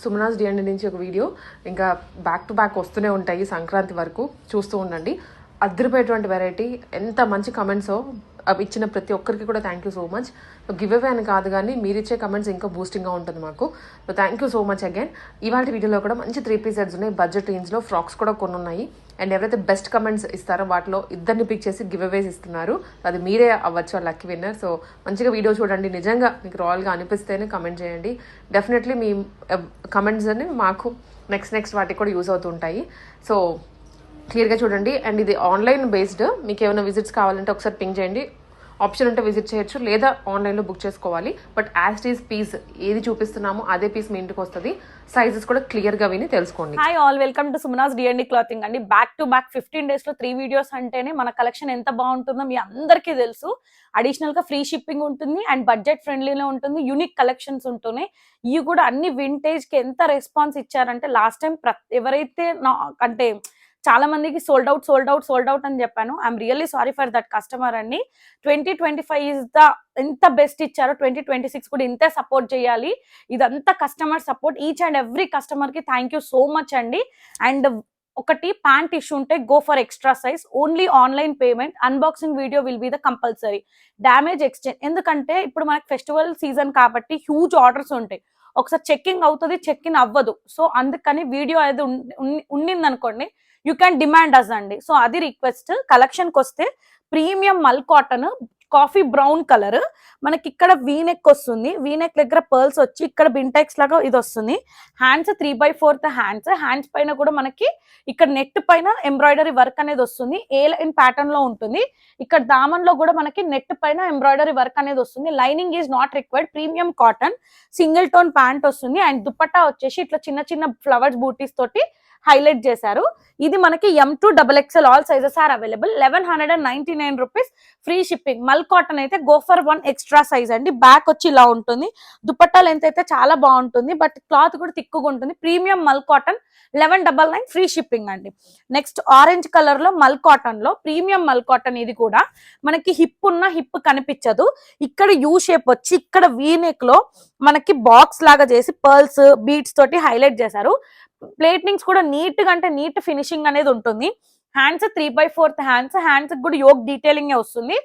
Sumanas DND నుంచి ఒక video ఇంకా బ్యాక్ టు బ్యాక్ వస్తూనే ఉంటాయి సంక్రాంతి వరకు చూస్తూ ఉండండి. అద్దరిపోయేటువంటి వెరైటీ, ఎంత మంచి కమెంట్సో అవి ఇచ్చిన ప్రతి ఒక్కరికి కూడా thank you so much. Give away అని కాదు కానీ మీరు ఇచ్చే కమెంట్స్ ఇంకా బూస్టింగ్గా ఉంటుంది మాకు. So thank you so much again. ఇవాళ వీడియోలో కూడా మంచి 3 సెట్స్ ఉన్నాయి, బడ్జెట్ రేంజ్లో ఫ్రాక్స్ కూడా కొన్ని ఉన్నాయి. అండ్ ఎవరైతే బెస్ట్ కమెంట్స్ ఇస్తారో వాటిలో ఇద్దరిని పిక్ చేసి గివ్ అవేస్ ఇస్తున్నారు, అది మీరే అవ్వచ్చు ఆ లక్కీ విన్నర్. సో మంచిగా వీడియో చూడండి, నిజంగా మీకు రాయల్గా అనిపిస్తేనే కమెంట్ చేయండి. డెఫినెట్లీ మీ కమెంట్స్ అని మాకు నెక్స్ట్ వాటికి కూడా యూజ్ అవుతుంటాయి. సో క్లియర్గా చూడండి. అండ్ ఇది ఆన్లైన్ బేస్డ్, మీకు ఏమైనా విజిట్స్ కావాలంటే ఒకసారి పింక్ చేయండి. ఆప్షన్ ఉంటే విజిట్ చేయొచ్చు, లేదా ఆన్లైన్లో బుక్ చేసుకోవాలి. బట్ యాజ్ ఈజ్ పీస్ ఏది చూపిస్తున్నామో అదే పీస్ మీ ఇంటికి వస్తుంది. సైజెస్ కూడా క్లియర్గా విని తెలుసుకోండి. Hi all, welcome to Sumanas DND clothing అండి. బ్యాక్ టు బ్యాక్ 15 days లో 3 వీడియోస్ అంటేనే మన కలెక్షన్ ఎంత బాగుంటుందో మీ అందరికీ తెలుసు. అడిషనల్ గా ఫ్రీ షిప్పింగ్ ఉంటుంది అండ్ బడ్జెట్ ఫ్రెండ్లీలో ఉంటుంది. యూనిక్ కలెక్షన్స్ ఉంటున్నాయి. ఇవి కూడా అన్ని వింటేజ్ కి ఎంత రెస్పాన్స్ ఇచ్చారంటే, లాస్ట్ టైం ఎవరైతే అంటే చాలా మందికి సోల్డ్ అవుట్ అని చెప్పాను. I'm really sorry for that customer అండి. 2025 ఇస్ ద ఎంత బెస్ట్ ఇచ్చారో 2026 కూడా ఇంతే సపోర్ట్ చేయాలి. ఇదంతా customer support. Each and every customer కి థ్యాంక్ యూ సో మచ్ అండి. అండ్ ఒకటి ప్యాంట్ ఇష్యూ ఉంటే go for extra size, only online payment, unboxing video will be the compulsory. Damage exchange, ఎందుకంటే ఇప్పుడు మనకి ఫెస్టివల్ సీజన్ కాబట్టి హ్యూజ్ ఆర్డర్స్ ఉంటాయి. ఒకసారి చెక్కింగ్ అవుతుంది, చెక్కింగ్ అవ్వదు. సో అందుకని వీడియో అనేది ఉండింది అనుకోండి, యూ క్యాన్ డిమాండ్ అస్ అండి. సో అది రిక్వెస్ట్. కలెక్షన్కి వస్తే premium mul cotton coffee brown colour, మనకి ఇక్కడ వీనెక్ వస్తుంది. వీనెక్ దగ్గర పర్ల్స్ వచ్చి ఇక్కడ బింటెక్స్ లాగా ఇది వస్తుంది. హ్యాండ్స్ 3/4 హ్యాండ్స్ పైన కూడా మనకి ఇక్కడ నెట్ పైన ఎంబ్రాయిడరీ వర్క్ అనేది వస్తుంది. ఏ లైన్ ప్యాటర్న్ లో ఉంటుంది. ఇక్కడ దామన్ లో కూడా మనకి నెట్ పైన ఎంబ్రాయిడరీ వర్క్ అనేది వస్తుంది. Lining is not required. Premium cotton, single tone pant వస్తుంది. అండ్ దుపట్టా వచ్చేసి ఇట్లా చిన్న ఫ్లవర్స్ బూటీస్ తోటి హైలైట్ చేశారు. ఇది మనకి M2 XXL all sizes are available. 1199 rupees free shipping. Mul cotton అయితే గో ఫర్ 1 ఎక్స్ట్రా సైజ్ అండి. బ్యాక్ వచ్చి ఇలా ఉంటుంది. దుపట్టా లెంత్ అయితే చాలా బాగుంటుంది, బట్ క్లాత్ కూడా తిక్కుగా ఉంటుంది. Premium mul cotton 1199 free shipping అండి. నెక్స్ట్ ఆరెంజ్ కలర్ లో మల్ కాటన్ లో ప్రీమియం మల్ కాటన్. ఇది కూడా మనకి హిప్ కనిపించదు. ఇక్కడ యూ షేప్ వచ్చి ఇక్కడ వీనెక్ లో మనకి బాక్స్ లాగా చేసి పర్ల్స్ బీడ్స్ తోటి హైలైట్ చేశారు. ప్లేట్నింగ్స్ కూడా నీట్ గా, అంటే నీట్ ఫినిషింగ్ అనేది ఉంటుంది. హ్యాండ్స్ 3/4 హ్యాండ్స్ కూడా యోక్ డీటెయిలింగ్ వస్తుంది.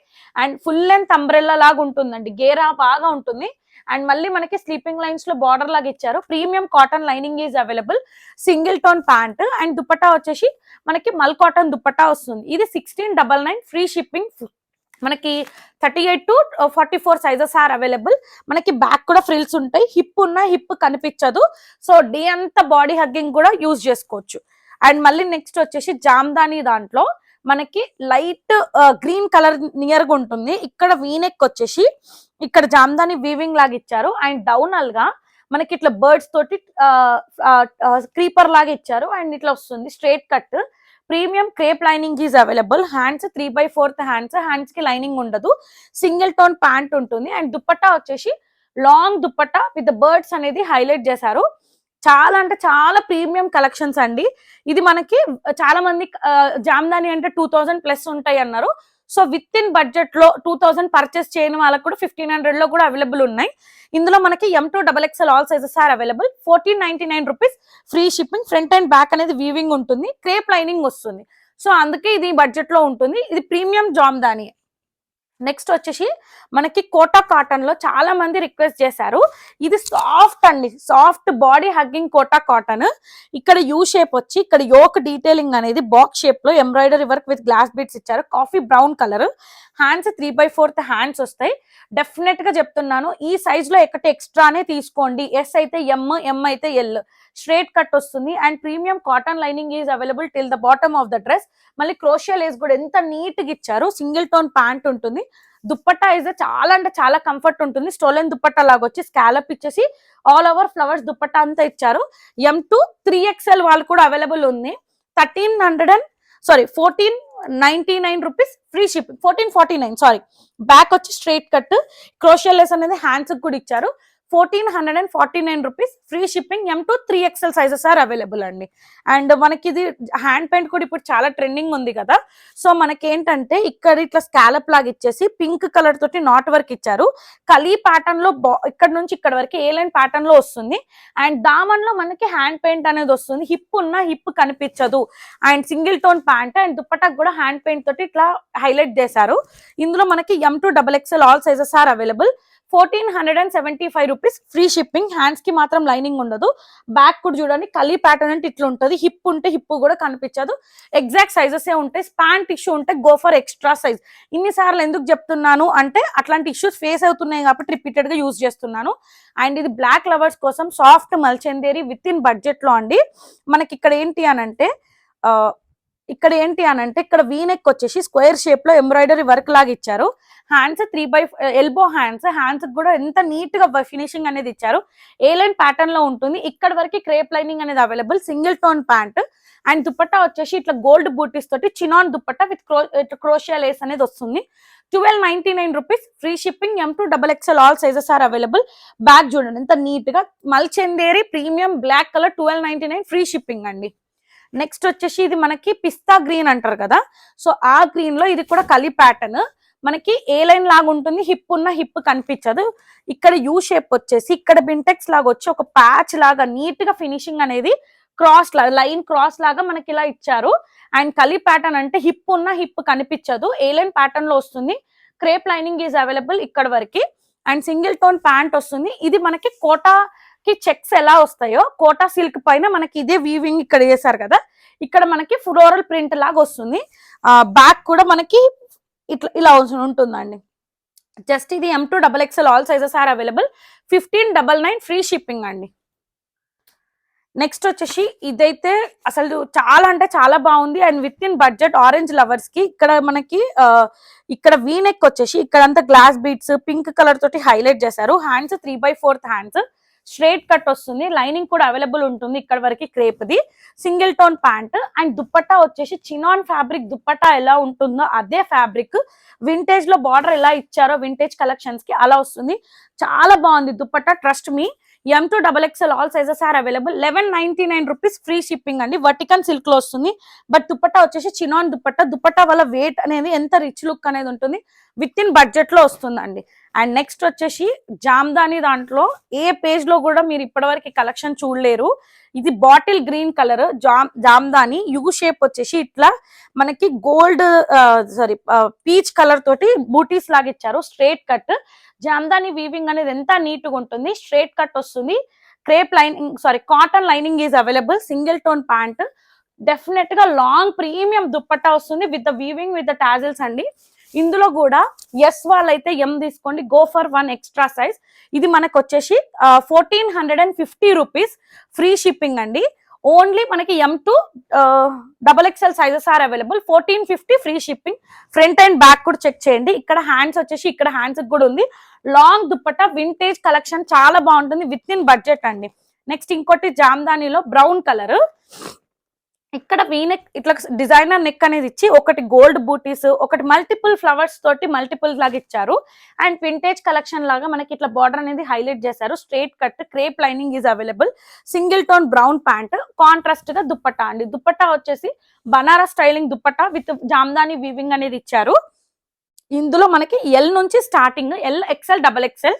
అండ్ ఫుల్ లెంత్ అంబ్రెల్లా లాగా ఉంటుందండి. గేరా బాగా ఉంటుంది. అండ్ మళ్ళీ మనకి స్లీపింగ్ లైన్స్ లో బార్డర్ లాగా ఇచ్చారు. Premium cotton lining is available. Single tone pant and dupatta వచ్చేసి మనకి మల్ కాటన్ దుపట్టా వస్తుంది. ఇది 1699 ఫ్రీ షిప్పింగ్. మనకి 38 to 44 సైజెస్ ఆర్ అవైలబుల్. మనకి బ్యాక్ కూడా ఫ్రిల్స్ ఉంటాయి. హిప్ కనిపించదు. సో డే అంతా బాడీ హగ్గింగ్ కూడా యూజ్ చేసుకోవచ్చు. అండ్ మళ్ళీ నెక్స్ట్ వచ్చేసి జామ్దాని దాంట్లో మనకి లైట్ గ్రీన్ కలర్ నియర్ గా ఉంటుంది. ఇక్కడ వీనెక్ వచ్చేసి ఇక్కడ జామ్దాని వీవింగ్ లాగా ఇచ్చారు. అండ్ డౌనల్ గా మనకి ఇట్లా బర్డ్స్ తోటి క్రీపర్ లాగా ఇచ్చారు. అండ్ ఇట్లా వస్తుంది straight cut. Premium crepe lining is available. Hands 3/4 hands కి లైనింగ్ ఉండదు. సింగిల్ టోన్ ప్యాంట్ ఉంటుంది. అండ్ దుపట్టా వచ్చేసి లాంగ్ దుపట్టా విత్ బర్డ్స్ అనేది హైలైట్ చేశారు. చాలా అంటే చాలా ప్రీమియం కలెక్షన్స్ అండి. ఇది మనకి చాలా మంది జామ్దాని అంటే 2000 ప్లస్ ఉంటాయి అన్నారు. సో విత్ ఇన్ బడ్జెట్ లో 2000 పర్చేస్ చేయని వాళ్ళకి కూడా 1500 లో కూడా అవైలబుల్ ఉన్నాయి. ఇందులో మనకి M2 XXL all sizes are available. 1499 rupees free shipping. Front and back అనేది వీవింగ్ ఉంటుంది. క్రేప్ లైనింగ్ వస్తుంది. సో అందుకే ఇది బడ్జెట్ లో ఉంటుంది. ఇది ప్రీమియం జామ్దాని. నెక్స్ట్ వచ్చేసి మనకి కోటా కాటన్ లో చాలా మంది రిక్వెస్ట్ చేశారు. ఇది సాఫ్ట్ అండి, soft body hugging Kota cotton. ఇక్కడ యూ షేప్ వచ్చి ఇక్కడ యోక్ డీటెయిలింగ్ అనేది బాక్స్ షేప్ లో embroidery work with glass beads ఇచ్చారు. Coffee brown colour. Hands 3/4 hands వస్తాయి. డెఫినెట్ గా చెప్తున్నాను, ఈ సైజ్ లో ఎక్కటి ఎక్స్ట్రానే తీసుకోండి. ఎస్ అయితే M అయితే L. స్ట్రైట్ కట్ వస్తుంది. And premium cotton lining is available till the bottom of the dress. మళ్ళీ క్రోషియా లేస్ కూడా ఎంత నీట్ గా ఇచ్చారు. సింగిల్ టోన్ ప్యాంట్ ఉంటుంది. దుప్పట్టా అయితే చాలా అంటే చాలా కంఫర్ట్ ఉంటుంది. స్టోలెన్ దుప్పట్టా లాగా వచ్చి స్కాలప్ ఇచ్చేసి ఆల్ ఓవర్ ఫ్లవర్స్ దుప్పట్టా అంతా ఇచ్చారు. M2 3XL వాళ్ళు కూడా అవైలబుల్ ఉంది. 1499 rupees free shipping. 1449 sorry. Back వచ్చి స్ట్రైట్ కట్. క్రోషియా లేస్ అనేది హ్యాండ్స్ కూడా ఇచ్చారు. 1449 rupees, free shipping. M to 3XL sizes are available అండి. అండ్ మనకి ఇది హ్యాండ్ పెయింట్ కూడా ఇప్పుడు చాలా ట్రెండింగ్ ఉంది కదా, సో మనకి ఏంటంటే ఇక్కడ ఇట్లా స్కాలప్ లాగా ఇచ్చేసి పింక్ కలర్ తోటి నాట్ వర్క్ ఇచ్చారు. కలీ ప్యాటర్న్ లో ఇక్కడ నుంచి ఇక్కడ వరకు ఏ లైన్ ప్యాటర్న్ లో వస్తుంది. అండ్ దామన్ లో మనకి హ్యాండ్ పెయింట్ అనేది వస్తుంది. హిప్ ఉన్న హిప్ కనిపించదు. And single tone pant and దుప్పటాకు కూడా హ్యాండ్ పెయింట్ తోటి ఇట్లా హైలైట్ చేశారు. ఇందులో మనకి M to XXL all sizes are available. 1475 rupees, free shipping. Hands కి మాత్రం లైనింగ్ ఉండదు. బ్యాక్ కూడా చూడండి కలీ ప్యాటర్న్ అంటే ఇట్లా ఉంటుంది. హిప్ ఉంటే హిప్ కూడా కనిపించదు. ఎగ్జాక్ట్ సైజెస్ ఏ ఉంటాయి. స్పాన్ ఇష్యూ ఉంటే గో ఫర్ ఎక్స్ట్రా సైజ్. ఇన్నిసార్లు ఎందుకు చెప్తున్నాను అంటే అట్లాంటి ఇష్యూస్ ఫేస్ అవుతున్నాయి కాబట్టి రిపీటెడ్ గా యూజ్ చేస్తున్నాను. అండ్ ఇది బ్లాక్ లవర్స్ కోసం సాఫ్ట్ మల్చందేరి విత్ ఇన్ బడ్జెట్ లో అండి. మనకి ఇక్కడ ఏంటి అనంటే ఇక్కడ వీనెక్ వచ్చేసి స్క్వేర్ షేప్ లో ఎంబ్రాయిడరీ వర్క్ లాగా ఇచ్చారు. హ్యాండ్స్ 3/5 ఎల్బో హ్యాండ్స్ కూడా ఎంత నీట్ గా ఫినిషింగ్ అనేది ఇచ్చారు. ఏ లైన్ ప్యాటర్న్ లో ఉంటుంది. ఇక్కడ వరకు క్రేప్ లైనింగ్ అనేది available. Single tone pant and dupatta వచ్చేసి ఇట్లా గోల్డ్ బూటీస్ తోటి chinon dupatta with crochet lace అనేది వస్తుంది. 1299 rupees, free shipping. M to XXL all sizes are available. Bag చూడండి ఎంత నీట్ గా మల్చందేరి premium black colour 1299, free shipping అండి. నెక్స్ట్ వచ్చేసి ఇది మనకి పిస్తా గ్రీన్ అంటారు కదా, సో ఆ గ్రీన్ లో ఇది కూడా కలీ ప్యాటర్న్. మనకి ఏ లైన్ లాగా ఉంటుంది. హిప్ ఉన్న హిప్ కనిపించదు. ఇక్కడ యూ షేప్ వచ్చేసి ఇక్కడ బింటెక్స్ లాగా వచ్చి ఒక ప్యాచ్ లాగా నీట్ గా ఫినిషింగ్ అనేది క్రాస్ లైన్ క్రాస్ లాగా మనకి ఇలా ఇచ్చారు. అండ్ కలీ ప్యాటర్న్ అంటే హిప్ ఉన్న హిప్ కనిపించదు. ఏ లైన్ ప్యాటర్న్ లో వస్తుంది. క్రేప్ లైనింగ్ ఈజ్ అవైలబుల్ ఇక్కడ వరకు. అండ్ సింగిల్ టోన్ ప్యాంట్ వస్తుంది. ఇది మనకి కోటా చెక్స్ ఎలా వస్తాయో కోటా సిల్క్ పైన మనకి ఇదే వీవింగ్ ఇక్కడ చేశారు కదా, ఇక్కడ మనకి ఫ్లోరల్ ప్రింట్ లాగా వస్తుంది. బ్యాక్ కూడా మనకి ఇట్లా ఇలా ఉంటుందండి. జస్ట్ ఇది M to XXL all sizes are available. 1599, free shipping అండి. నెక్స్ట్ వచ్చేసి ఇదైతే అసలు చాలా అంటే చాలా బాగుంది. And with in budget orange lovers కి ఇక్కడ మనకి ఇక్కడ వీనెక్ వచ్చేసి ఇక్కడంతా గ్లాస్ బీడ్స్ పింక్ కలర్ తోటి హైలైట్ చేశారు. హ్యాండ్స్ 3/4 హ్యాండ్స్, స్ట్రైట్ కట్ వస్తుంది. లైనింగ్ కూడా అవైలబుల్ ఉంటుంది ఇక్కడ వరకు క్రేప్ ది. Single tone pant and dupatta వచ్చేసి చినాన్ ఫ్యాబ్రిక్ దుప్పట్టా ఎలా ఉంటుందో అదే ఫ్యాబ్రిక్. వింటేజ్ లో బార్డర్ ఎలా ఇచ్చారో వింటేజ్ కలెక్షన్స్ కి అలా వస్తుంది. చాలా బాగుంది dupatta, trust me. M to XXL all sizes are available. 1199 rupees, free shipping అండి. వర్టికన్ సిల్క్ లో వస్తుంది. బట్ దుప్పట్టా వచ్చేసి చినాన్ దుప్పట్టా వల్ల వెయిట్ అనేది ఎంత రిచ్ లుక్ అనేది ఉంటుంది. విత్ ఇన్ బడ్జెట్ లో వస్తుందండి. అండ్ నెక్స్ట్ వచ్చేసి జామ్దాని దాంట్లో ఏ పేజ్ లో కూడా మీరు ఇప్పటివరకు కలెక్షన్ చూడలేరు. ఇది bottle green colour Jamdani U shape వచ్చేసి ఇట్లా మనకి గోల్డ్ పీచ్ కలర్ తోటి బూటీస్ లాగా ఇచ్చారు. స్ట్రైట్ కట్ జామ్దాని వీవింగ్ అనేది ఎంత నీట్ గా ఉంటుంది. స్ట్రైట్ కట్ వస్తుంది. Crepe lining cotton lining is available. Single tone pant, definite గా లాంగ్ ప్రీమియం దుప్పట్టా వస్తుంది with the weaving with the tassels అండి. ఇందులో కూడా ఎస్ వాళ్ళైతే M తీసుకోండి, గో ఫర్ 1 ఎక్స్ట్రా సైజ్. ఇది మనకు వచ్చేసి 1450 రూపీస్, ఫ్రీ షిప్పింగ్ అండి. ఓన్లీ మనకి M to XXL sizes are available. 1450, free shipping. Front and back కూడా చెక్ చేయండి. ఇక్కడ హ్యాండ్స్ వచ్చేసి ఇక్కడ హ్యాండ్స్ కూడా ఉంది. లాంగ్ దుప్పట్టా వింటేజ్ కలెక్షన్ చాలా బాగుంటుంది విత్ ఇన్ బడ్జెట్ అండి. నెక్స్ట్ ఇంకోటి జామ్దానిలో బ్రౌన్ కలర్. ఇక్కడ వీనెక్ ఇట్లా డిజైనర్ నెక్ అనేది ఇచ్చి ఒకటి గోల్డ్ బూటీస్ ఒకటి మల్టిపుల్ ఫ్లవర్స్ తోటి మల్టిపుల్ లాగా ఇచ్చారు. అండ్ వింటేజ్ కలెక్షన్ లాగా మనకి ఇట్లా బార్డర్ అనేది హైలైట్ చేశారు. Straight cut, crepe lining is available. Single tone brown pant, contrast గా దుప్పట్టా అండి. దుప్పట్టా వచ్చేసి Banaras styling dupatta with Jamdani weaving అనేది ఇచ్చారు. ఇందులో మనకి L నుంచి starting L, XL, XXL.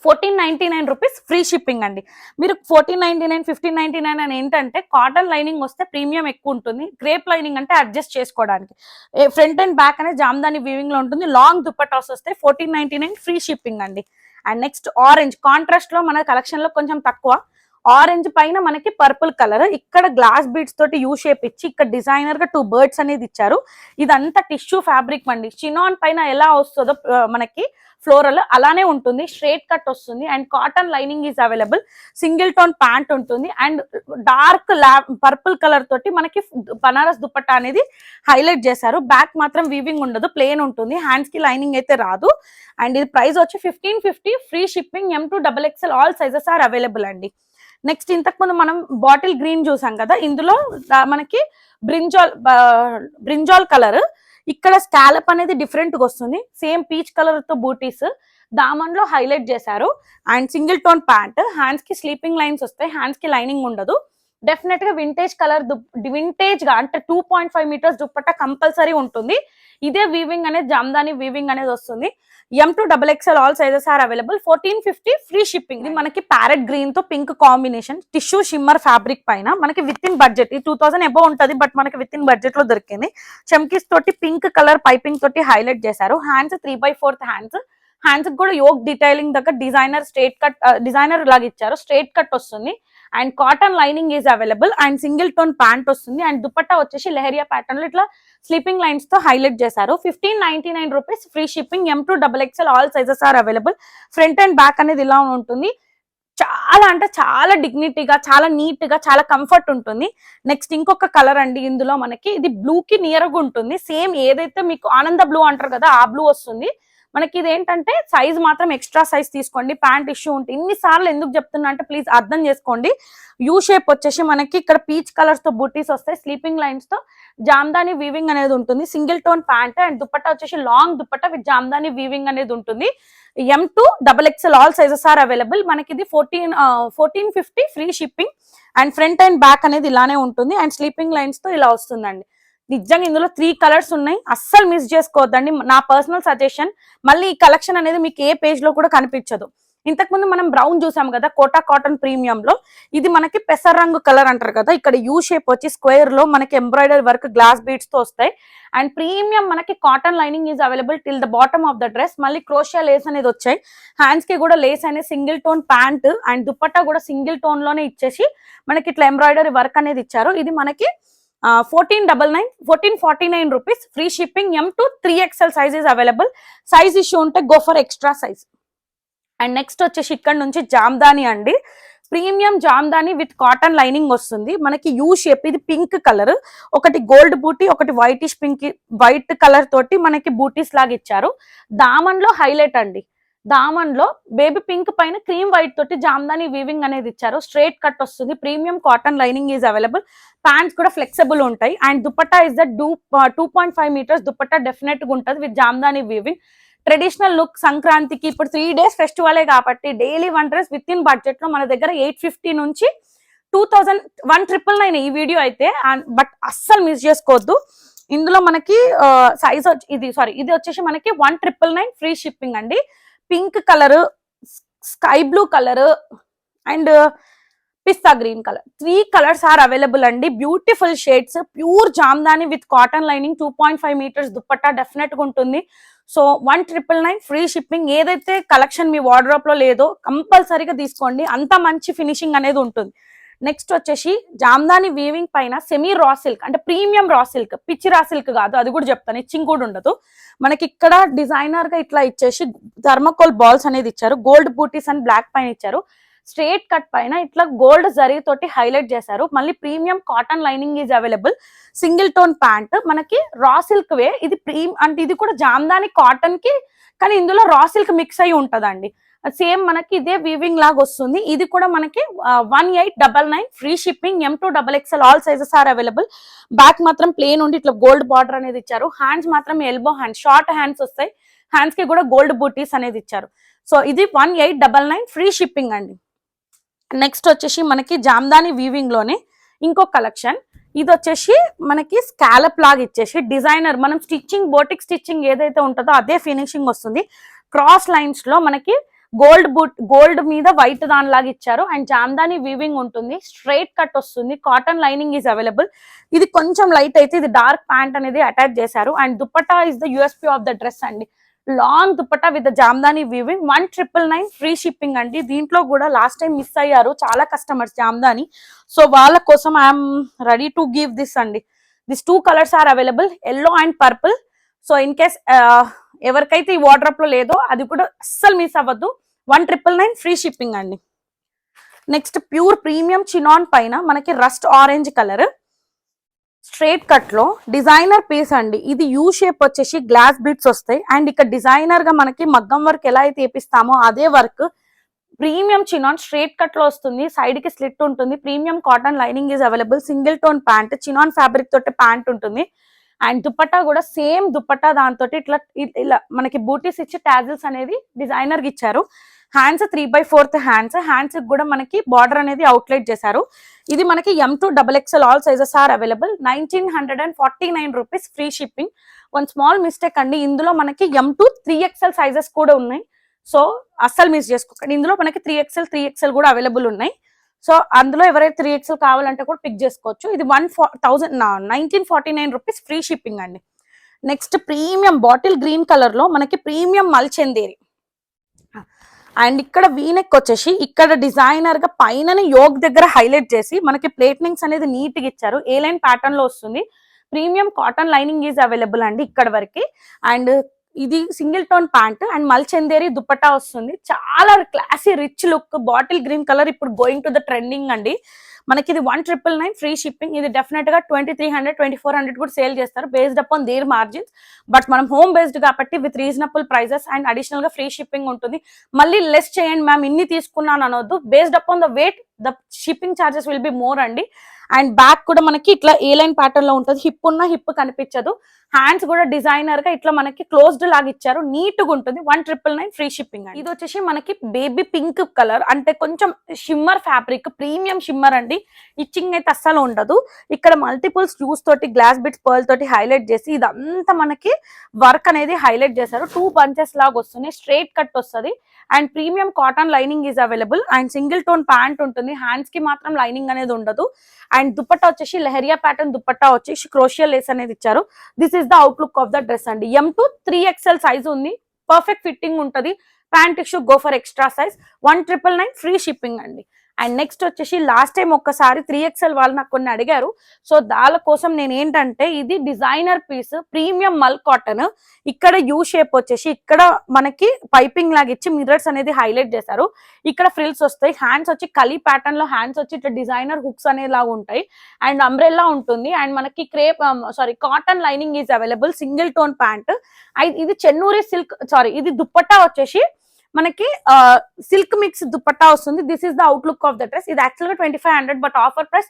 1499 rupees, free shipping అండి. మీరు 1499, 1599 అని ఏంటంటే కాటన్ లైనింగ్ వస్తే ప్రీమియం ఎక్కువ ఉంటుంది. క్రేప్ లైనింగ్ అంటే అడ్జస్ట్ చేసుకోవడానికి. ఫ్రంట్ అండ్ బ్యాక్ అనేది జామ్దాని వీవింగ్ లో ఉంటుంది. లాంగ్ దుప్పటాస్ వస్తే 1499, ఫ్రీ షిప్పింగ్ అండి. అండ్ నెక్స్ట్ ఆరెంజ్ కాంట్రాస్ట్ లో మన కలెక్షన్ లో కొంచెం తక్కువ. ఆరెంజ్ పైన మనకి పర్పుల్ కలర్, ఇక్కడ గ్లాస్ బీడ్స్ తోటి యూ షేప్ ఇచ్చి ఇక్కడ డిజైనర్ గా 2 బర్డ్స్ అనేది ఇచ్చారు. ఇదంతా టిష్యూ ఫ్యాబ్రిక్ అండి. చినాన్ పైన ఎలా వస్తుందో మనకి ఫ్లోరల్ అలానే ఉంటుంది. స్ట్రైట్ కట్ వస్తుంది and cotton lining is available. Single tone pant ఉంటుంది అండ్ డార్క్ పర్పుల్ కలర్ తోటి మనకి బనారస్ దుపట్టా అనేది హైలైట్ చేశారు. బ్యాక్ మాత్రం వీవింగ్ ఉండదు, ప్లేన్ ఉంటుంది. హ్యాండ్స్ కి లైనింగ్ అయితే రాదు. అండ్ ఇది ప్రైస్ వచ్చి 1550, free shipping. M to XXL all sizes are available అండి. నెక్స్ట్ ఇంతకు ముందు మనం బాటిల్ గ్రీన్ చూసాం కదా, ఇందులో మనకి బ్రింజాల్ కలర్. ఇక్కడ స్కాలప్ అనేది డిఫరెంట్ గా వస్తుంది. సేమ్ పీచ్ కలర్ తో బూటీస్, దామన్ లో హైలైట్ చేశారు. And single tone pant, hands కి స్లీపింగ్ లైన్స్ వస్తాయి, హ్యాండ్స్ కి లైనింగ్ ఉండదు. డెఫినెట్ గా వింటేజ్ కలర్ వింటేజ్ గా అంటే 2.5 మీటర్స్ దుప్పట్టా కంపల్సరీ ఉంటుంది. ఇదే వీవింగ్ అనేది జామ్దాని వీవింగ్ అనేది వస్తుంది. M2XXL all sizes are available. 1450 free shipping. ఇది మనకి ప్యారెట్ గ్రీన్ తో pink combination tissue shimmer fabric పైన మనకి విత్ ఇన్ బడ్జెట్, ఈ 2000 అబౌవ్ ఉంటది, బట్ మనకి విత్ ఇన్ బడ్జెట్ లో దొరికింది. చమ్కీస్ తోటి పింక్ కలర్ పైపింగ్ తోటి హైలైట్ చేశారు. హ్యాండ్స్ 3/4 హ్యాండ్స్, హ్యాండ్స్ కూడా యోక్ డీటైలింగ్ దగ్గర డిజైనర్ స్ట్రేట్ కట్ డిజైనర్ లాగా ఇచ్చారు, స్ట్రేట్ కట్ వస్తుంది. And cotton lining is available. And single tone pant వస్తుంది. అండ్ దుపట్టా వచ్చేసి లెహరియా ప్యాటర్న్ లో ఇట్లా స్లీపింగ్ లైన్స్ తో హైలైట్ చేశారు. 1599 rupees free shipping. M2XXL all sizes are available. Front and back అనేది ఇలా ఉంటుంది. చాలా అంటే చాలా డిగ్నిటీగా, చాలా నీట్ గా, చాలా కంఫర్ట్ ఉంటుంది. నెక్స్ట్ ఇంకొక కలర్ అండి, ఇందులో మనకి ఇది బ్లూ కి నియర్ గా ఉంటుంది. సేమ్ ఏదైతే మీకు ఆనంద బ్లూ అంటారు కదా, ఆ బ్లూ వస్తుంది మనకి. ఇది ఏంటంటే సైజ్ మాత్రం ఎక్స్ట్రా సైజ్ తీసుకోండి, ప్యాంట్ ఇష్యూ ఉంటుంది. ఇన్నిసార్లు ఎందుకు చెప్తున్నా అంటే ప్లీజ్ అర్థం చేసుకోండి. యూ షేప్ వచ్చేసి మనకి ఇక్కడ పీచ్ కలర్స్ తో బూటీస్ వస్తాయి, స్లీపింగ్ లైన్స్ తో జామ్దాని వీవింగ్ అనేది ఉంటుంది. Single tone pant and dupatta వచ్చేసి long dupatta with Jamdani weaving అనేది ఉంటుంది. M2XXL all sizes are available. మనకి ఇది 1450 free shipping. And front and back అనేది ఇలానే ఉంటుంది. అండ్ స్లీపింగ్ లైన్స్ తో ఇలా వస్తుందండి. నిజంగా ఇందులో 3 కలర్స్ ఉన్నాయి, అస్సలు మిస్ చేసుకోవద్దండి. నా పర్సనల్ సజెషన్. మళ్ళీ ఈ కలెక్షన్ అనేది మీకు ఏ పేజ్ లో కూడా కనిపించదు. ఇంతకుముందు మనం బ్రౌన్ చూసాం కదా కోటా కాటన్ ప్రీమియం లో, ఇది మనకి పెసర రంగు కలర్ అంటారు కదా. ఇక్కడ యూ షేప్ వచ్చి స్క్వేర్ లో మనకి ఎంబ్రాయిడరీ వర్క్ గ్లాస్ బీడ్స్ తో వస్తాయి. అండ్ ప్రీమియం మనకి cotton lining is available till the bottom of the dress. మళ్ళీ క్రోషియా లేస్ అనేది వచ్చాయి, హ్యాండ్స్ కి కూడా లేస్ అనేది single tone pant and dupatta కూడా సింగిల్ టోన్ లోనే ఇచ్చేసి మనకి ఇట్లా ఎంబ్రాయిడరీ వర్క్ అనేది ఇచ్చారు. ఇది మనకి 1449 rupees free shipping. M2XXL size is available. Size issue ఉంటే go for extra size. And next వచ్చేసి ఇక్కడ నుంచి జామ్దాని అండి, premium Jamdani with cotton lining వస్తుంది. మనకి యూ షేప్, ఇది పింక్ కలర్, ఒకటి గోల్డ్ బూటీ, ఒకటి వైటిష్ పింక్ వైట్ కలర్ తోటి మనకి బూటీస్ లాగా ఇచ్చారు. దామన్ లో హైలైట్ అండి, దామన్ లో బేబీ పింక్ పైన క్రీమ్ వైట్ తోటి జామ్దాని వీవింగ్ అనేది ఇచ్చారు. స్ట్రేట్ కట్ వస్తుంది. Premium cotton lining is available. Pants కూడా ఫ్లెక్సిబుల్ ఉంటాయి. And dupatta is the 2.5 metres dupatta definite గా ఉంటుంది with Jamdani weaving. Traditional look సంక్రాంతికి ఇప్పుడు 3 days ఫెస్టివలే కాబట్టి daily one dress with in budget లో మన దగ్గర 850 నుంచి 1999 ఈ వీడియో అయితే. బట్ అస్సలు మిస్ చేసుకోవద్దు. ఇందులో మనకి సైజ్ ఇది వచ్చేసి మనకి 1999 ఫ్రీ షిప్పింగ్ అండి. Pink colour, sky blue colour and pista green colour, 3 colours are available అండి. Beautiful shades, pure jamdani with cotton lining, 2.5 metres dupatta definite గా ఉంటుంది. So 1999 free shipping. ఏదైతే కలెక్షన్ మీ వార్డ్రోబ్ లో లేదో కంపల్సరీగా తీసుకోండి, అంత మంచి ఫినిషింగ్ అనేది ఉంటుంది. నెక్స్ట్ వచ్చేసి జామ్దాని వీవింగ్ పైన సెమీ రా సిల్క్ అంటే ప్రీమియం రా సిల్క్, పిచ్చి రా సిల్క్ కాదు, అది కూడా చెప్తాను, ఇచ్చింగ్ కూడా ఉండదు. మనకి ఇక్కడ డిజైనర్ గా ఇట్లా ఇచ్చేసి థర్మకోల్ బాల్స్ అనేది ఇచ్చారు, గోల్డ్ బూటీస్ అండ్ బ్లాక్ పైన ఇచ్చారు. స్ట్రేట్ కట్ పైన ఇట్లా గోల్డ్ జరీ తోటి హైలైట్ చేశారు. మళ్ళీ premium cotton lining is available. Single tone pant మనకి రా సిల్క్ వే, ఇది అంటే ఇది కూడా జామ్దాని కాటన్ కి, కానీ ఇందులో రా సిల్క్ మిక్స్ అయి ఉంటదండి. సేమ్ మనకి ఇదే వీవింగ్ లాగా వస్తుంది. ఇది కూడా మనకి 1899 free shipping. M2XXL all sizes are available. Back మాత్రం ప్లేన్ ఉండి ఇట్లా గోల్డ్ బార్డర్ అనేది ఇచ్చారు. హ్యాండ్స్ మాత్రం ఎల్బో హ్యాండ్స్, షార్ట్ హ్యాండ్స్ వస్తాయి. హ్యాండ్స్ కి కూడా గోల్డ్ బూటీస్ అనేది ఇచ్చారు. సో ఇది 1899 ఫ్రీ షిప్పింగ్ అండి. నెక్స్ట్ వచ్చేసి మనకి జామ్దాని వీవింగ్ లోనే ఇంకో కలెక్షన్. ఇది వచ్చేసి మనకి స్కాలప్ లాగా ఇచ్చేసి డిజైనర్, మనం స్టిచ్చింగ్ బోటిక్ స్టిచ్చింగ్ ఏదైతే ఉంటుందో అదే ఫినిషింగ్ వస్తుంది. క్రాస్ లైన్స్ లో మనకి గోల్డ్ మీద వైట్ దానిలాగా ఇచ్చారు. అండ్ జామ్దాని వీవింగ్ ఉంటుంది. స్ట్రైట్ కట్ వస్తుంది. Cotton lining is available. ఇది కొంచెం లైట్ అయితే ఇది డార్క్ ప్యాంట్ అనేది అటాచ్ చేశారు. And dupatta is the USP of the dress అండి. Long dupatta with Jamdani weaving. 1999 free shipping అండి. దీంట్లో కూడా లాస్ట్ టైం మిస్ అయ్యారు చాలా కస్టమర్స్ జామ్దాని, సో వాళ్ళ కోసం I'm ready to give this అండి. This 2 colours are available, yellow and purple. So in case ఎవరికైతే ఈ వార్డ్రోబ్ లో లేదో అది కూడా అస్సలు మిస్ అవ్వద్దు. 1999 ఫ్రీ షిప్పింగ్ అండి. నెక్స్ట్ ప్యూర్ ప్రీమియం చినాన్ పైన మనకి rust orange colour, straight cut లో డిజైనర్ పీస్ అండి. ఇది యూ షేప్ వచ్చేసి గ్లాస్ బీడ్స్ వస్తాయి. అండ్ ఇక్కడ డిజైనర్ గా మనకి మగ్గం వర్క్ ఎలా అయితే వేపిస్తామో అదే work. Premium chinon straight cut లో వస్తుంది. సైడ్ కి స్లిట్ ఉంటుంది. Premium cotton lining is available. Single tone pant, chinon fabric తోటి ప్యాంట్ ఉంటుంది. అండ్ దుపట్టా కూడా సేమ్ దుపట్టా దాంతో ఇట్లా ఇలా మనకి బూటీస్ ఇచ్చి టాజిల్స్ అనేది డిజైనర్ కి ఇచ్చారు. హ్యాండ్స్ 3/4 హ్యాండ్స్ కూడా మనకి బార్డర్ అనేది అవుట్లెట్ చేశారు. ఇది మనకి M2 XXL all sizes are available. 1949 rupees free shipping. One small mistake అండి, ఇందులో మనకి M2 3XL సైజెస్ కూడా ఉన్నాయి. సో అస్సలు మిస్ చేసుకోకండి, ఇందులో మనకి 3XL కూడా అవైలబుల్ ఉన్నాయి. సో అందులో ఎవరైతే 3XL కావాలంటే కూడా పిక్ చేసుకోవచ్చు. ఇది 1949 రూపీస్ ఫ్రీ షిప్పింగ్ అండి. Next premium bottle green colour లో మనకి ప్రీమియం మల్చందేరి. అండ్ ఇక్కడ వీనెక్ వచ్చేసి ఇక్కడ డిజైనర్ గా పైన యోగ్ దగ్గర హైలైట్ చేసి మనకి ప్లేట్నింగ్స్ అనేది నీట్ గా ఇచ్చారు. ఏ లైన్ ప్యాటర్న్ లో వస్తుంది. Premium cotton lining is available అండి ఇక్కడ వరకు. అండ్ ఇది single tone pant and mulchanderi dupatta వస్తుంది. చాలా classy rich look. Bottle green colour ఇప్పుడు గోయింగ్ టు ద ట్రెండింగ్ అండి. మనకి ఇది 1999 ఫ్రీ షిప్పింగ్. ఇది డెఫినెట్ గా 2300 2400 కూడా సేల్ చేస్తారు based upon their margins. But మనం హోమ్ బేస్డ్ కాబట్టి with reasonable prices and additional గా ఫ్రీ షిప్పింగ్ ఉంటుంది. మళ్ళీ లెస్ చేయండి మ్యామ్ ఇన్ని తీసుకున్నాను అనొద్దు. Based upon the weight the shipping charges will be more అండి. అండ్ బ్యాక్ కూడా మనకి ఇట్లా ఏ లైన్ ప్యాటర్న్ లో ఉంటుంది. హిప్ ఉన్న హిప్ కనిపించదు. హ్యాండ్స్ కూడా డిజైనర్ గా ఇట్లా మనకి క్లోజ్డ్ లాగా ఇచ్చారు. నీట్ గా ఉంటుంది. 1999 ఫ్రీ షిప్పింగ్. ఇది వచ్చేసి మనకి బేబీ పింక్ కలర్, అంటే కొంచెం షిమ్మర్ ఫ్యాబ్రిక్, ప్రీమియం షిమ్మర్ అండి. ఇచ్చింగ్ అయితే అస్సలు ఉండదు. ఇక్కడ మల్టిపుల్ స్టూస్ తోటి గ్లాస్ బిట్స్ పర్ల్ తోటి హైలైట్ చేసి ఇదంతా మనకి వర్క్ అనేది హైలైట్ చేశారు. 2 బంచెస్ లాగా వస్తున్నాయి. స్ట్రైట్ కట్ వస్తుంది. And premium cotton lining is available. And single tone pant ఉంటుంది. హ్యాండ్స్ కి మాత్రం లైనింగ్ అనేది ఉండదు. అండ్ దుపట్టా వచ్చేసి లెహరియా ప్యాటర్న్ దుపట్టా వచ్చేసి క్రోషియా లేస్ అనేది ఇచ్చారు. This is the outlook of the dress అండి. M2 3XL సైజ్ ఉంది. పర్ఫెక్ట్ ఫిట్టింగ్ ఉంటుంది. Pant issue go for extra size. 1999 free shipping అండి. అండ్ నెక్స్ట్ వచ్చేసి లాస్ట్ టైం ఒక్కసారి 3XL వాళ్ళు నాకు కొన్ని అడిగారు. సో దాని కోసం నేను ఏంటంటే ఇది designer piece premium mul cotton. ఇక్కడ యూ షేప్ వచ్చేసి ఇక్కడ మనకి పైపింగ్ లాగా ఇచ్చి మిర్రర్స్ అనేది హైలైట్ చేశారు. ఇక్కడ ఫ్రిల్స్ వస్తాయి. హ్యాండ్స్ వచ్చి కలీ ప్యాటర్న్ లో హ్యాండ్స్ వచ్చి ఇట్లా డిజైనర్ హుక్స్ అనేలాగా ఉంటాయి. అండ్ అంబ్రెల్లా ఉంటుంది. అండ్ మనకి cotton lining is available. Single tone pant. ఇది చెన్నూరి సిల్క్ ఇది దుపట్టా వచ్చేసి మనకి సిల్క్ మిక్స్ దుపట్టా వస్తుంది. This is the outlook of the dress. ఇది యాక్చువల్ గా 2500 but offer price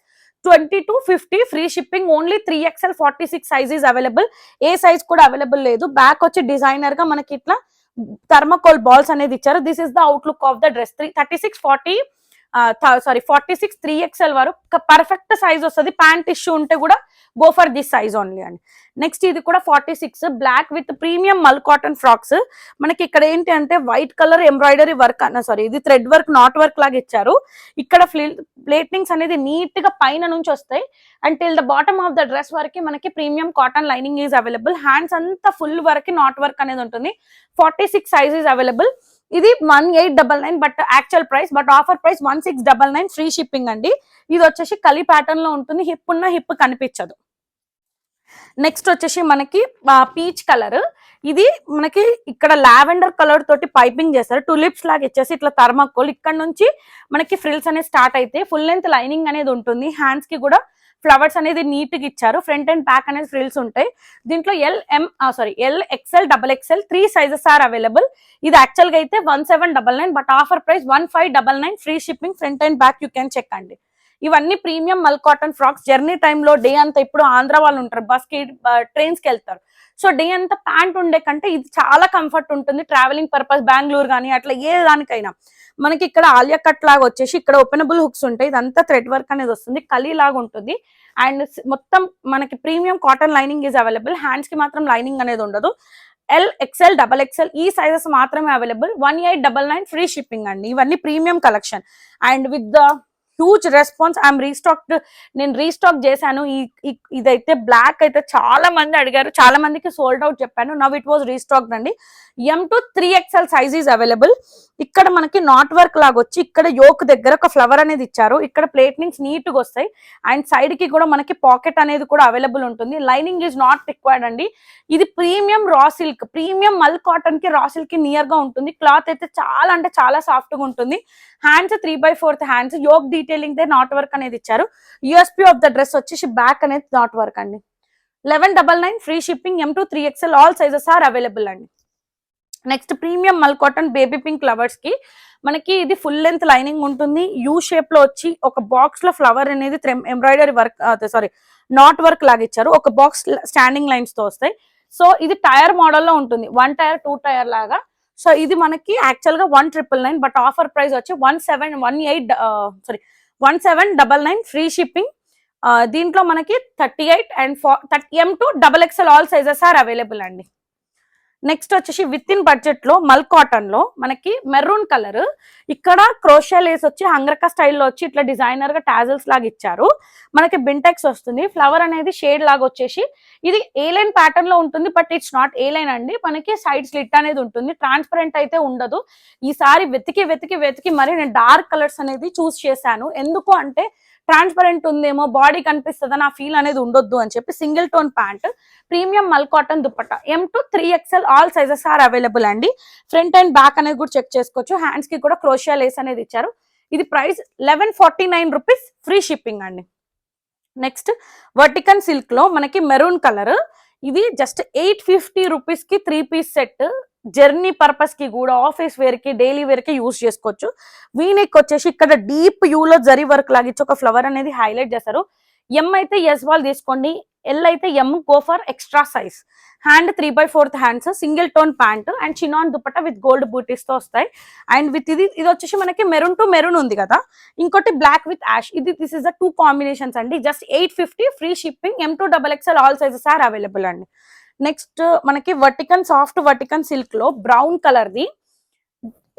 2250 free shipping. Only 3XL 46 size is available. A size కూడా available లేదు. Back వచ్చి డిజైనర్ గా మనకి ఇట్లా థర్మకోల్ బాల్స్ అనేది ఇచ్చారు. This is the outlook of the dress. 46 3XL వరకు పర్ఫెక్ట్ సైజ్ వస్తుంది. ప్యాంట్ ఇష్యూ ఉంటే కూడా go for this size only అండి. నెక్స్ట్ ఇది కూడా 46 black with premium mul cotton frocks. మనకి ఇక్కడ ఏంటి అంటే వైట్ కలర్ ఎంబ్రాయిడరీ వర్క్ ఇది థ్రెడ్ వర్క్ నాట్ వర్క్ లాగా ఇచ్చారు. ఇక్కడ ప్లేట్నింగ్స్ అనేది నీట్ గా పైన నుంచి వస్తాయి. And till the bottom of the dress వరకు మనకి premium cotton lining is available. Hands అంతా ఫుల్ వరకు నాట్ వర్క్ అనేది ఉంటుంది. 46 సైజ్ ఈజ్ అవైలబుల్. ఇది 1899 but actual price but offer price 1699 free shipping అండి. ఇది వచ్చేసి కలీ ప్యాటర్న్ లో ఉంటుంది. హిప్ ఉన్న హిప్ కనిపించదు. నెక్స్ట్ వచ్చేసి మనకి పీచ్ కలర్. ఇది మనకి ఇక్కడ లావెండర్ కలర్ తోటి పైపింగ్ చేస్తారు. టులిప్స్ లాగా ఇచ్చేసి ఇట్లా థర్మాకోల్ ఇక్కడ నుంచి మనకి ఫ్రిల్స్ అనేది స్టార్ట్ అయితే ఫుల్ లెంత్ లైనింగ్ అనేది ఉంటుంది. హ్యాండ్స్ కి కూడా ఫ్లవర్స్ అనేది నీట్ గా ఇచ్చారు. ఫ్రంట్ అండ్ బ్యాక్ అనేది ఫ్రిల్స్ ఉంటాయి. దీంట్లో L XL XXL 3 sizes are available. ఇది యాక్చువల్ గా అయితే 1799 but offer price 1599 free shipping. Front and back you can check అండి. ఇవన్నీ premium mul cotton frocks. Journey టైంలో డే అంతా ఇప్పుడు ఆంధ్ర వాళ్ళు ఉంటారు, బస్ కి ట్రైన్స్ కి వెళ్తారు. సో డే అంతా ప్యాంట్ ఉండే కంటే ఇది చాలా కంఫర్ట్ ఉంటుంది. ట్రావెలింగ్ పర్పస్ బెంగళూరు కానీ అట్లా ఏ దానికైనా మనకి ఇక్కడ ఆలియా కట్ లాగా వచ్చేసి ఇక్కడ ఓపెనబుల్ హుక్స్ ఉంటాయి. ఇదంతా థ్రెడ్ వర్క్ అనేది వస్తుంది. కలీ లాగా ఉంటుంది. అండ్ మొత్తం మనకి premium cotton lining is available. Hands కి మాత్రం లైనింగ్ అనేది ఉండదు. L XL XXL ఈ సైజెస్ మాత్రమే అవైలబుల్. 1899 ఫ్రీ షిప్పింగ్ అండి. ఇవన్నీ premium collection and with the huge response. I'm నేను రీస్టాక్ చేశాను. ఇదైతే బ్లాక్ అయితే చాలా మంది అడిగారు. చాలా మందికి సోల్డ్ అవుట్ చెప్పాను. నవ్ ఇట్ వాజ్ రీస్టాక్ అండి. M2 3XL size is available. ఇక్కడ మనకి నాట్ వర్క్ లాగా వచ్చి ఇక్కడ యోక్ దగ్గర ఒక ఫ్లవర్ అనేది ఇచ్చారు. ఇక్కడ ప్లేట్నింగ్స్ నీట్ గా వస్తాయి. అండ్ సైడ్ కి కూడా మనకి పాకెట్ అనేది కూడా అవైలబుల్ ఉంటుంది. లైనింగ్ ఈజ్ నాట్ రిక్వైర్డ్ అండి. ఇది premium raw silk, premium mul cotton కి రా సిల్క్ కి నియర్ గా ఉంటుంది. క్లాత్ అయితే చాలా అంటే చాలా సాఫ్ట్ గా ఉంటుంది. Hands 3/4 hands. యోక్ డీటెయిలింగ్ దే నాట్ వర్క్ అనేది ఇచ్చారు. USP ఆఫ్ ద డ్రెస్ వచ్చేసి బ్యాక్ అనేది నాట్ వర్క్ అండి. 1199 free shipping. M2 3XL all sizes are available అండి. Next premium mul cotton baby pink flowers కి మనకి ఇది ఫుల్ లెంత్ లైనింగ్ ఉంటుంది. యూ షేప్ లో వచ్చి ఒక బాక్స్ లో ఫ్లవర్ అనేది ఎంబ్రాయిడరీ వర్క్ నాట్ వర్క్ లాగా ఇచ్చారు, ఒక బాక్స్ స్టాండింగ్ లైన్స్ తో వస్తాయి. సో ఇది టైర్ మోడల్లో ఉంటుంది, 1 టైర్ 2 టైర్ లాగా. సో ఇది మనకి యాక్చువల్ గా 1999, బట్ ఆఫర్ ప్రైస్ వచ్చి 1799 ఫ్రీ షిప్పింగ్. దీంట్లో మనకి 38 and M to XXL all sizes are available అండి. నెక్స్ట్ వచ్చేసి విత్ ఇన్ బడ్జెట్ లో మల్ కాటన్ లో మనకి మెరూన్ కలర్, ఇక్కడ క్రోషియా లేస్ వచ్చి హంగ్రకా స్టైల్లో వచ్చి ఇట్లా డిజైనర్ గా టాజల్స్ లాగా ఇచ్చారు. మనకి బింటెక్స్ వస్తుంది, ఫ్లవర్ అనేది షేడ్ లాగా వచ్చేసి ఇది ఏ లైన్ ప్యాటర్న్ లో ఉంటుంది, but it's not a line అండి. మనకి సైడ్ స్లిట్ అనేది ఉంటుంది, ట్రాన్స్పరెంట్ అయితే ఉండదు. ఈసారి వెతికి వెతికి వెతికి మరి నేను డార్క్ కలర్స్ అనేది చూస్ చేశాను. ఎందుకు అంటే ట్రాన్స్పరెంట్ ఉందేమో, బాడీ కనిపిస్తుందని ఆ ఫీల్ అనేది ఉండొద్దు అని చెప్పి single tone pant, premium mul cotton dupatta, M to 3XL all sizes are available అండి. ఫ్రంట్ అండ్ బ్యాక్ అనేది కూడా చెక్ చేసుకోవచ్చు. హ్యాండ్స్ కి కూడా క్రోషియా లేస్ అనేది ఇచ్చారు. ఇది ప్రైస్ 1149 రూపీస్ ఫ్రీ షిప్పింగ్ అండి. నెక్స్ట్ వర్టికన్ సిల్క్ లో మనకి మెరూన్ కలర్, ఇది జస్ట్ 850 రూపీస్ కి 3 పీస్ సెట్. జర్నీ పర్పస్ కి కూడా, ఆఫీస్ వేర్ కి, డైలీ వేర్ కి యూజ్ చేసుకోవచ్చు. వీనెక్ వచ్చేసి ఇక్కడ డీప్ యూలో జరీ వర్క్ లాగిచ్చి ఒక ఫ్లవర్ అనేది హైలైట్ చేస్తారు. M అయితే ఎస్ బాల్ తీసుకోండి, L అయితే M go for extra size. Hand 3/4 hands, single tone pant and chinon dupatta with gold బూటీస్ తో వస్తాయి. అండ్ విత్ ఇది వచ్చేసి మనకి మెరూన్ టు మెరూన్ ఉంది కదా, ఇంకోటి black with ash. This is the 2 combinations అండి. Just 850 free shipping. M to XXL all sizes are available అండి. నెక్స్ట్ మనకి సాఫ్ట్ వర్టికన్ సిల్క్ లో బ్రౌన్ కలర్ ది,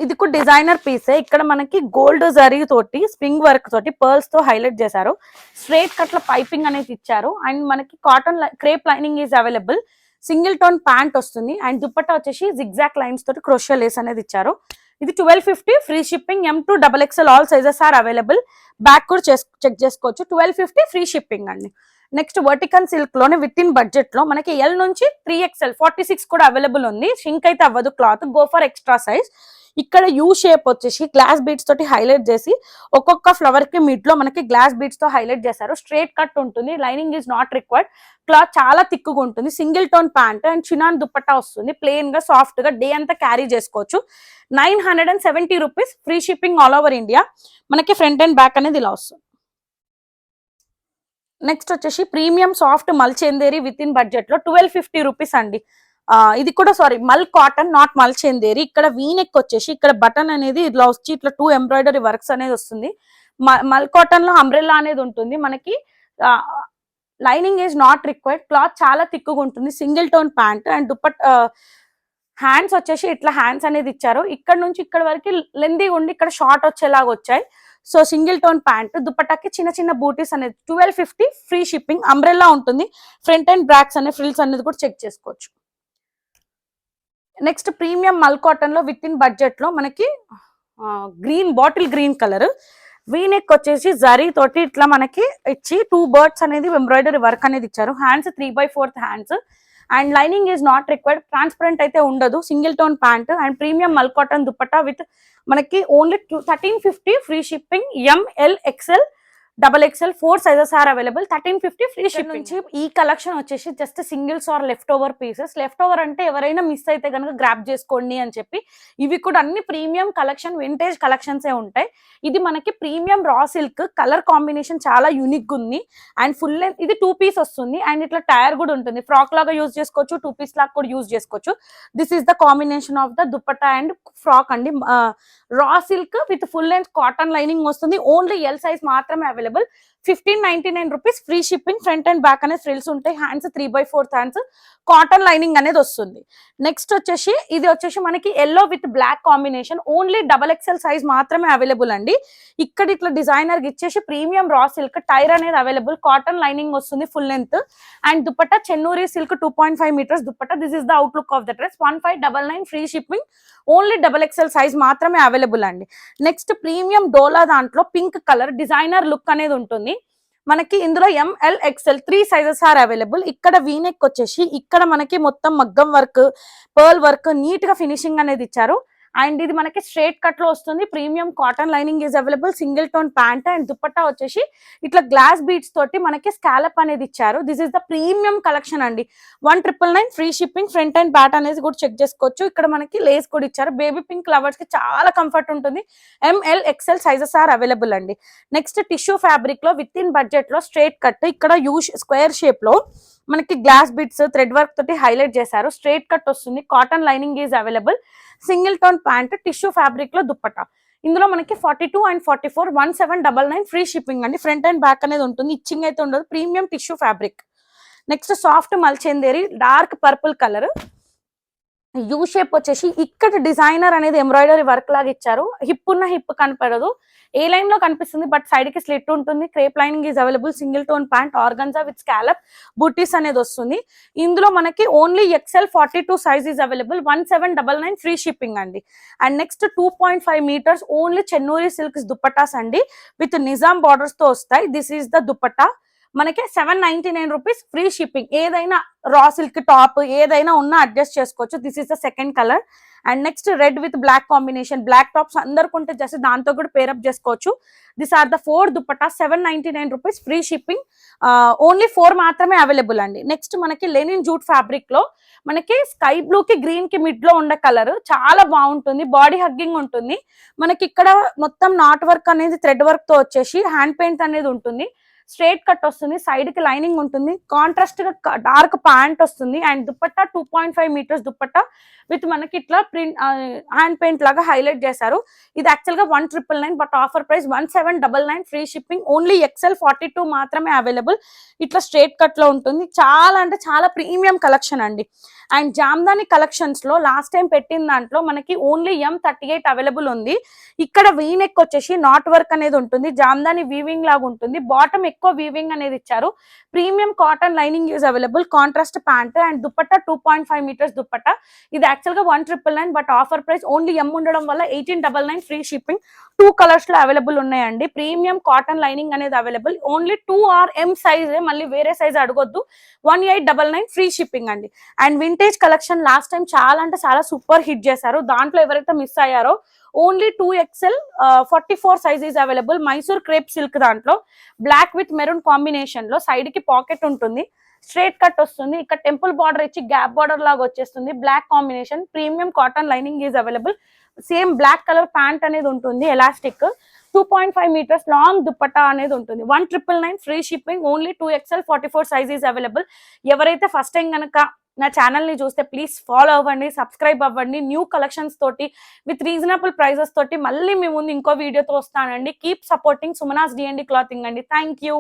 ఇది కూడా డిజైనర్ పీసే. ఇక్కడ మనకి గోల్డ్ జరీ తోటి స్ప్రింగ్ వర్క్ తోటి పర్ల్స్ తో హైలైట్ చేశారు. స్ట్రైట్ కట్ల పైపింగ్ అనేది ఇచ్చారు. అండ్ మనకి cotton crepe lining is available. Single tone pant వస్తుంది అండ్ దుపట్టా వచ్చేసి జిగ్జాక్ లైన్స్ తోటి క్రోషియా లేస్ అనేది ఇచ్చారు. ఇది 1250 free shipping. M to XXL all sizes are available. Back కూడా చెక్ చేసుకోవచ్చు. 1250 ఫ్రీ షిప్పింగ్ అండి. నెక్స్ట్ వర్టికన్ సిల్క్ లోనే విత్ ఇన్ బడ్జెట్ లో మనకి L నుంచి 3XL 46 కూడా అవైలబుల్ ఉంది. షింక్ అయితే అవ్వదు cloth, go for extra size. ఇక్కడ యూ షేప్ వచ్చేసి గ్లాస్ బీడ్స్ తోటి హైలైట్ చేసి ఒక్కొక్క ఫ్లవర్ కి మిడ్ లో మనకి గ్లాస్ బీడ్స్ తో హైలైట్ చేశారు. స్ట్రేట్ కట్ ఉంటుంది, lining is not required. Cloth చాలా థిక్గా ఉంటుంది. Single tone pant and chinon dupatta వస్తుంది. ప్లెయిన్ గా సాఫ్ట్ గా డే అంతా క్యారీ చేసుకోవచ్చు. 970 rupees free shipping all over India. మనకి ఫ్రంట్ అండ్ బ్యాక్ అనేది ఇలా వస్తుంది. నెక్స్ట్ వచ్చేసి ప్రీమియం సాఫ్ట్ మల్ చందేరి విత్ ఇన్ బడ్జెట్ లో 1250 రూపీస్ అండి. ఇది కూడా మల్ కాటన్, నాట్ మల్ చందేరి. ఇక్కడ వీనెక్ వచ్చేసి ఇక్కడ బటన్ అనేది ఇట్లా వచ్చి ఇట్లా 2 ఎంబ్రాయిడరీ వర్క్స్ అనేది వస్తుంది. మల్ కాటన్ లో అంబ్రెల్లా అనేది ఉంటుంది. మనకి lining is not required. Cloth చాలా థిక్గా ఉంటుంది. Single tone pant and hands వచ్చేసి ఇట్లా హ్యాండ్స్ అనేది ఇచ్చారు. ఇక్కడ నుంచి ఇక్కడ వరకు లెందీ ఉండి ఇక్కడ షార్ట్ వచ్చేలాగా వచ్చాయి. సో సింగిల్ టోన్ ప్యాంట్, దుపట్టాకి చిన్న చిన్న బూటీస్ అనేది 1250 ఫ్రీ షిప్పింగ్. అంబ్రెల్లా ఉంటుంది. ఫ్రంట్ అండ్ బ్యాక్స్ అనే ఫ్రిల్స్ అనేది కూడా చెక్ చేసుకోవచ్చు. నెక్స్ట్ ప్రీమియం మల్ కాటన్ లో విత్ ఇన్ బడ్జెట్ లో మనకి green, bottle green colour, V-neck వచ్చేసి జరీ తోటి ఇట్లా మనకి ఇచ్చి 2 బర్డ్స్ అనేది ఎంబ్రాయిడరీ వర్క్ అనేది ఇచ్చారు. Hands 3/4 hands and lining is not required. Transparent అయితే ఉండదు. Single tone pant and premium mul cotton dupatta with మనకి only 1350 free shipping. M, L, XL, XXL 4 sizes are available. 1350 free shipping. ఈ కలెక్షన్ వచ్చేసి just singles are left over pieces. Left over అంటే ఎవరైనా miss అయితే కనుక grab చేసుకోండి అని చెప్పి. ఇవి కూడా అన్ని ప్రీమియం కలెక్షన్, వింటేజ్ కలెక్షన్స్ ఉంటాయి. ఇది మనకి premium raw silk, colour combination చాలా యూనిక్ ఉంది. అండ్ ఫుల్ లెంత్, ఇది 2 పీస్ వస్తుంది. అండ్ ఇట్లా టైర్ కూడా ఉంటుంది. ఫ్రాక్ లాగా యూజ్ చేసుకోవచ్చు, 2 పీస్ లాగా కూడా యూజ్ చేసుకోవచ్చు. This is the combination of the dupatta and frock అండి. Raw silk with full length cotton lining వస్తుంది. ఓన్లీ L సైజ్ మాత్రమే available. 1599 rupees free shipping. Front and back అనేది ఫ్రిల్స్ ఉంటాయి. హ్యాండ్స్ 3/4 హ్యాండ్స్, కాటన్ లైనింగ్ అనేది వస్తుంది. Next వచ్చేసి ఇది వచ్చేసి మనకి yellow with black combination. Only XXL size మాత్రమే అవైలబుల్ అండి. ఇక్కడ ఇట్లా డిజైనర్ ఇచ్చేసి ప్రీమియం రా సిల్క్, టైర్ అనేది అవైలబుల్, కాటన్ లైనింగ్ వస్తుంది full length. And dupatta Chennuri silk 2.5 metres dupatta. This is the outlook of the dress. 1599 free shipping. Only XXL size మాత్రమే available అండి. Next premium dola దాంట్లో పింక్ కలర్ డిజైనర్ లుక్ అనేది ఉంటుంది. మనకి ఇందులో M, L, XL 3 sizes are available. ఇక్కడ V neck వచ్చేసి ఇక్కడ మనకి మొత్తం మగ్గం వర్క్, పర్ల్ వర్క్, నీట్ గా ఫినిషింగ్ అనేది ఇచ్చారు. అండ్ ఇది మనకి స్ట్రేట్ కట్ లో వస్తుంది. Premium cotton lining is available. Single tone pant and dupatta వచ్చేసి ఇట్లా గ్లాస్ బీడ్స్ తోటి మనకి స్కాలప్ అనేది ఇచ్చారు. This is the premium collection అండి. 1999 free shipping. Front and back అనేది కూడా చెక్ చేసుకోవచ్చు. ఇక్కడ మనకి లేస్ కూడా ఇచ్చారు. బేబీ పింక్ లవర్స్ కి చాలా కంఫర్ట్ ఉంటుంది. ML XL sizes are available అండి. నెక్స్ట్ టిష్యూ ఫ్యాబ్రిక్ లో విత్ ఇన్ బడ్జెట్ లో స్ట్రేట్ కట్, ఇక్కడ స్క్వేర్ షేప్ లో మనకి గ్లాస్ బిట్స్ థ్రెడ్ వర్క్ తోటి హైలైట్ చేశారు. స్ట్రేట్ కట్ వస్తుంది. Cotton lining is available. Single tone pant, tissue fabric లో దుప్పట్టా. ఇందులో మనకి 42 and 44 1799 ఫ్రీ షిప్పింగ్ అండి. ఫ్రంట్ అండ్ బ్యాక్ అనేది ఉంటుంది. ఇచ్చింగ్ అయితే ఉండదు. Premium tissue fabric. Next soft mulchanderi dark purple colour. U shape వచ్చేసి ఇక్కడ డిజైనర్ అనేది ఎంబ్రాయిడరీ వర్క్ లాగా ఇచ్చారు. హిప్ ఉన్న హిప్ కనపడదు, ఏ లైన్ లో కనిపిస్తుంది, బట్ సైడ్ కి స్లిట్ ఉంటుంది. Crepe lining is available. Single tone pant, organza with scallop bootis అనేది వస్తుంది. ఇందులో మనకి only XL 42 size is available. 1799 free shipping అండి. And next 2.5 meters only Chennuri silks dupattas అండి, విత్ నిజాం బార్డర్స్ తో వస్తాయి. This is the dupatta. మనకి 799 రూపీస్ ఫ్రీ షిప్పింగ్. ఏదైనా రా సిల్క్ టాప్ ఏదైనా ఉన్నా అడ్జస్ట్ చేసుకోవచ్చు. This is the second colour. And next red with black combination. Black tops అందరికుంటే జస్ట్ దాంతో కూడా పేరప్ చేసుకోవచ్చు. This are the 4 dupatta. 799 rupees free shipping. Only 4 మాత్రమే అవైలబుల్ అండి. నెక్స్ట్ మనకి లెనిన్ జూట్ ఫ్యాబ్రిక్ లో మనకి స్కై బ్లూ కి గ్రీన్ కి మిడ్ లో ఉండే కలర్ చాలా బాగుంటుంది. బాడీ హగ్గింగ్ ఉంటుంది. మనకి ఇక్కడ మొత్తం నాట్ వర్క్ అనేది థ్రెడ్ వర్క్ తో వచ్చేసి హ్యాండ్ పెయింట్ అనేది ఉంటుంది. స్ట్రేట్ కట్ వస్తుంది. సైడ్ కి లైనింగ్ ఉంటుంది. కాంట్రాస్ట్ గా డార్క్ ప్యాంట్ వస్తుంది. And dupatta 2.5 meters dupatta with మనకి ఇట్లా ప్రింట్ హ్యాండ్ పెయింట్ లాగా హైలైట్ చేశారు. ఇది యాక్చువల్ గా 1999 but offer price 1799 free shipping. Only XL 42 మాత్రమే అవైలబుల్. ఇట్లా స్ట్రేట్ కట్ లో ఉంటుంది. చాలా అంటే చాలా ప్రీమియం కలెక్షన్ అండి. అండ్ జామ్దాని కలెక్షన్స్ లో లాస్ట్ టైం పెట్టిన దాంట్లో మనకి ఓన్లీ M38 అవైలబుల్ ఉంది. ఇక్కడ వీనెక్ వచ్చేసి నాట్ వర్క్ అనేది ఉంటుంది. జామ్దాని వీవింగ్ లాగా ఉంటుంది. బాటమ్ ఎక్కువ వీవింగ్ అనేది ఇచ్చారు. Premium cotton lining use available. Contrast pant and dupatta 2.5 meters dupatta. ఇది యాక్చువల్ గా 1999 but offer price only M ఉండడం వల్ల 1899 ఫ్రీ షిప్పింగ్. 2 కలర్స్ లో అవైలబుల్ ఉన్నాయండి. ప్రీమియం కాటన్ లైనింగ్ అనేది available. Only 2 or M size, మళ్ళీ వేరే సైజ్ అడగొద్దు. 1899 ఫ్రీ షిప్పింగ్ అండి. And vintage collection last time చాలా అంటే చాలా సూపర్ హిట్ చేశారు. దాంట్లో ఎవరైతే మిస్ అయ్యారో only 2XL 44 size is available. Mysore crepe silk దాంట్లో బ్లాక్ విత్ మెరూన్ కాంబినేషన్ లో సైడ్ కి పాకెట్ ఉంటుంది. స్ట్రేట్ కట్ వస్తుంది. ఇక్కడ టెంపుల్ బార్డర్ ఇచ్చి గ్యాప్ బార్డర్ లాగా వచ్చేస్తుంది. Black combination. Premium cotton lining is available. Same black colour pant అనేది ఉంటుంది. ఎలాస్టిక్ 2.5 meters లాంగ్ దుప్పట్టా అనేది ఉంటుంది. 1999 free shipping. Only 2XL 44 size is available. ఎవరైతే ఫస్ట్ టైం కనుక నా ఛానల్ ని చూస్తే ప్లీజ్ ఫాలో అవ్వండి, సబ్స్క్రైబ్ అవ్వండి. న్యూ కలెక్షన్స్ తోటి విత్ రీజనబుల్ ప్రైజెస్ తోటి మళ్ళీ మీ ముందు ఇంకో వీడియోతో వస్తానండి. Keep supporting Sumana's D&D clothing అండి. Thank you.